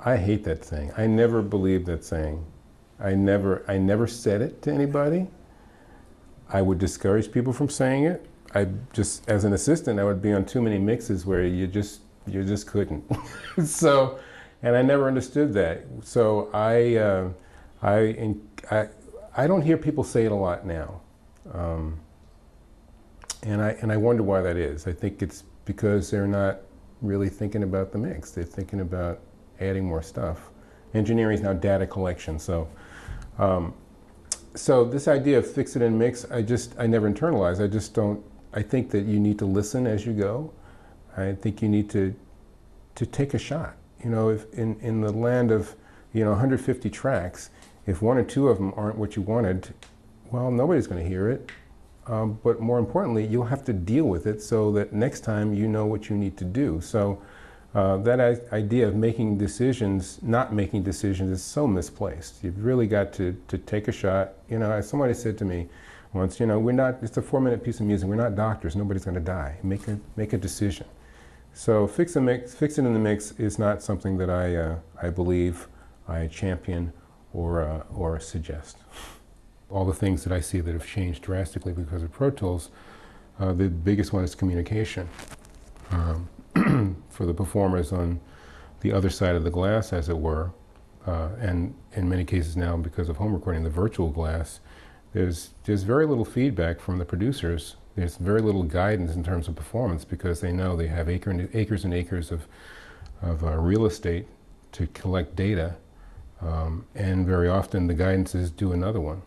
I hate that saying. I never believed that saying. I never said it to anybody. I would discourage people from saying it. I just, as an assistant, I would be on too many mixes where you just couldn't. So, and I never understood that. So I don't hear people say it a lot now, and I wonder why that is. I think it's because they're not really thinking about the mix. They're thinking about adding more stuff. Engineering is now data collection. So, so this idea of fix it and mix, I never internalized. I just don't. I think that you need to listen as you go. I think you need to take a shot. You know, if in the land of 150 tracks, if one or two of them aren't what you wanted, well, nobody's going to hear it. But more importantly, you'll have to deal with it so that next time you know what you need to do. So that idea of making decisions, not making decisions, is so misplaced. You've really got to take a shot. You know, as somebody said to me once, you know, we're not, it's a 4-minute piece of music. We're not doctors. Nobody's going to die. Make a decision. So fix it in the mix is not something that I believe, I champion, or suggest. All the things that I see that have changed drastically because of Pro Tools, the biggest one is communication. For the performers on the other side of the glass, as it were, and in many cases now because of home recording, the virtual glass, there's very little feedback from the producers. There's very little guidance in terms of performance because they know they have acres and acres of real estate to collect data, and very often the guidance is do another one.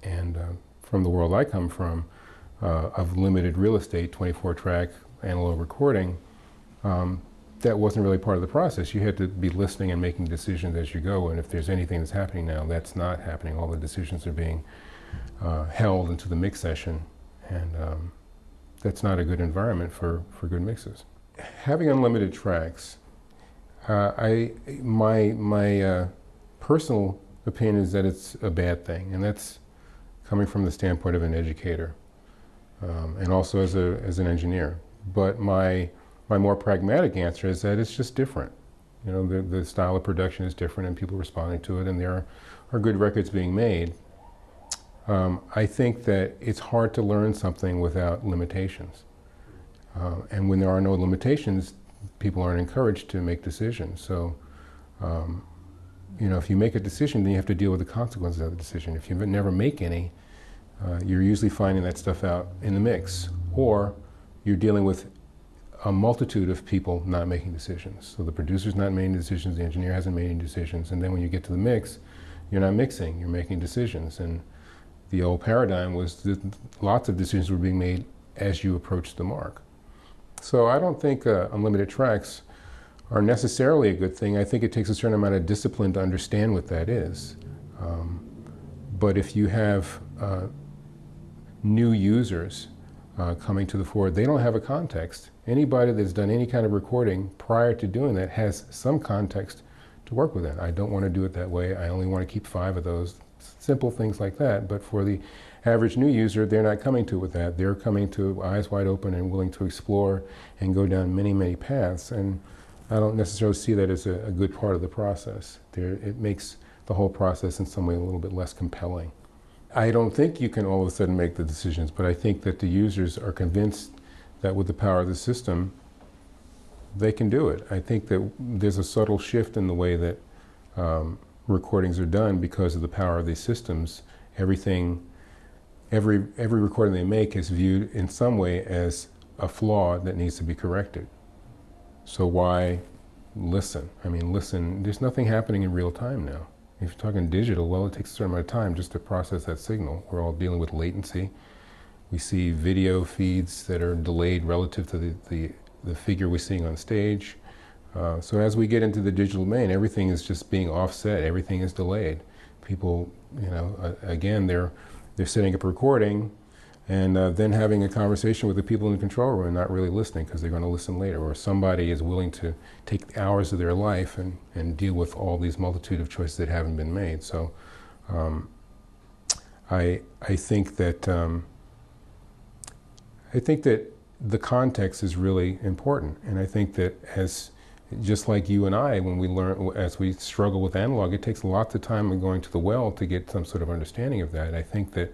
And from the world I come from, of limited real estate, 24-track analog recording, that wasn't really part of the process. You had to be listening and making decisions as you go, and if there's anything that's happening now, that's not happening. All the decisions are being held into the mix session, and that's not a good environment for good mixes. Having unlimited tracks, my personal opinion is that it's a bad thing, and that's coming from the standpoint of an educator, and also as an engineer. But my more pragmatic answer is that it's just different. You know, the style of production is different, and people are responding to it, and there are good records being made. I think that it's hard to learn something without limitations, and when there are no limitations, people aren't encouraged to make decisions. So, you know, if you make a decision, then you have to deal with the consequences of the decision. If you never make any, you're usually finding that stuff out in the mix, or you're dealing with a multitude of people not making decisions. So the producer's not making decisions, the engineer hasn't made any decisions, and then when you get to the mix, you're not mixing, you're making decisions. And the old paradigm was that lots of decisions were being made as you approached the mark. So I don't think unlimited tracks are necessarily a good thing. I think it takes a certain amount of discipline to understand what that is. But if you have new users coming to the fore, they don't have a context. Anybody that's done any kind of recording prior to doing that has some context to work with it. I don't want to do it that way. I only want to keep 5 of those. Simple things like that. But for the average new user, they're not coming to it with that. They're coming to eyes wide open and willing to explore and go down many, many paths. And I don't necessarily see that as a good part of the process. It makes the whole process in some way a little bit less compelling. I don't think you can all of a sudden make the decisions, but I think that the users are convinced that with the power of the system, they can do it. I think that there's a subtle shift in the way that recordings are done because of the power of these systems. Every recording they make is viewed in some way as a flaw that needs to be corrected. So why listen? I mean, listen, there's nothing happening in real time now. If you're talking digital, well, it takes a certain amount of time just to process that signal. We're all dealing with latency. We see video feeds that are delayed relative to the figure we're seeing on stage. So as we get into the digital domain, everything is just being offset. Everything is delayed. People, you know, again, they're setting up a recording and then having a conversation with the people in the control room and not really listening because they're going to listen later. Or somebody is willing to take hours of their life and deal with all these multitude of choices that haven't been made. So I think that the context is really important, and I think that as Just like you and I, when we learn, as we struggle with analog, it takes lots of time of going to the well to get some sort of understanding of that. I think that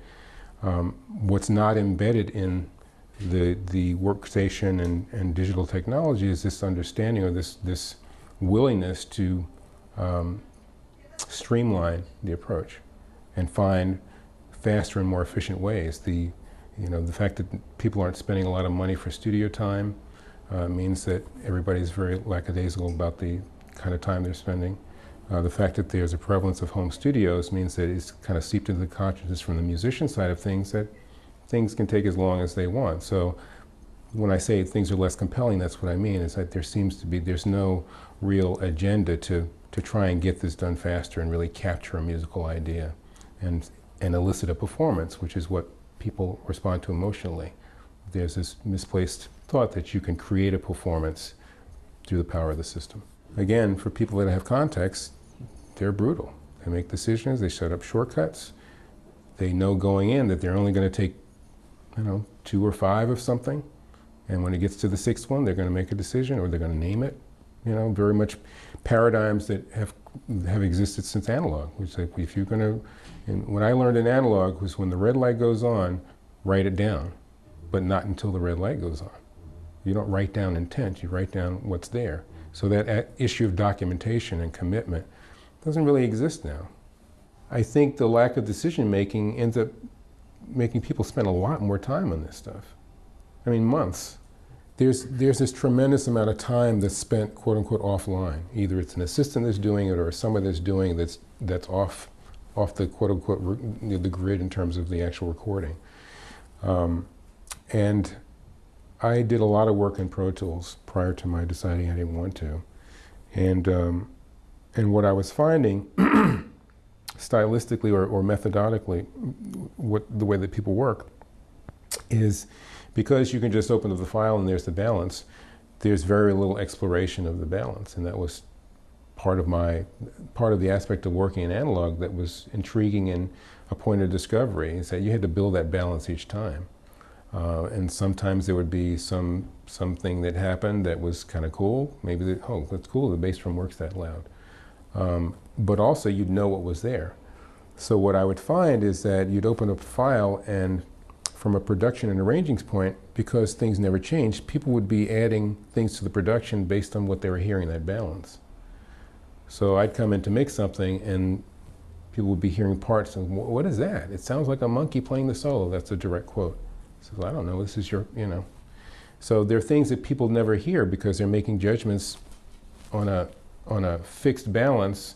what's not embedded in the workstation and digital technology is this understanding, or this willingness to streamline the approach and find faster and more efficient ways. The fact that people aren't spending a lot of money for studio time means that everybody's very lackadaisical about the kind of time they're spending. The fact that there's a prevalence of home studios means that it's kind of seeped into the consciousness from the musician side of things that things can take as long as they want. So when I say things are less compelling, that's what I mean, is that there's no real agenda to try and get this done faster and really capture a musical idea and elicit a performance, which is what people respond to emotionally. There's this misplaced thought that you can create a performance through the power of the system. Again, for people that have context, they're brutal. They make decisions, they set up shortcuts. They know going in that they're only going to take, 2 or 5 of something. And when it gets to the 6th one, they're going to make a decision, or they're going to name it. Very much paradigms that have existed since analog. Which, like, if you're going to, and what I learned in analog was when the red light goes on, write it down, but not until the red light goes on. You don't write down intent, you write down what's there. So that issue of documentation and commitment doesn't really exist now. I think the lack of decision making ends up making people spend a lot more time on this stuff. I mean, months. There's this tremendous amount of time that's spent, quote unquote, offline. Either it's an assistant that's doing it, or somebody that's doing it that's off the quote unquote the grid in terms of the actual recording. And I did a lot of work in Pro Tools prior to my deciding I didn't want to. And what I was finding, stylistically or methodologically, the way that people work, is because you can just open up the file and there's the balance, there's very little exploration of the balance. And that was part of the aspect of working in analog that was intriguing and a point of discovery, is that you had to build that balance each time. And sometimes there would be something that happened that was kind of cool. Maybe, that's cool, the bass drum works that loud. But also you'd know what was there. So what I would find is that you'd open up a file, and from a production and arranging point, because things never changed, people would be adding things to the production based on what they were hearing, that balance. So I'd come in to mix something, and people would be hearing parts, and what is that? It sounds like a monkey playing the solo. That's a direct quote. So I don't know, this is your, So there are things that people never hear because they're making judgments on a fixed balance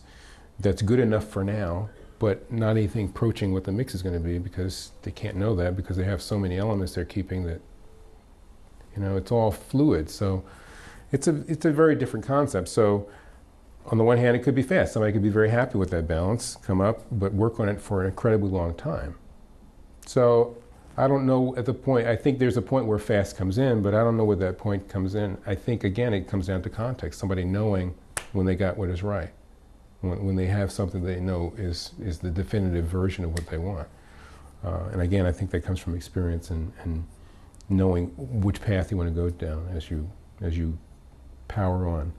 that's good enough for now, but not anything approaching what the mix is going to be, because they can't know that because they have so many elements they're keeping that, it's all fluid. So it's a very different concept. So on the one hand, it could be fast. Somebody could be very happy with that balance, come up, but work on it for an incredibly long time. So I don't know at the point, I think there's a point where fast comes in, but I don't know where that point comes in. I think, again, it comes down to context, somebody knowing when they got what is right, when they have something they know is the definitive version of what they want. And again, I think that comes from experience and knowing which path you want to go down as you power on.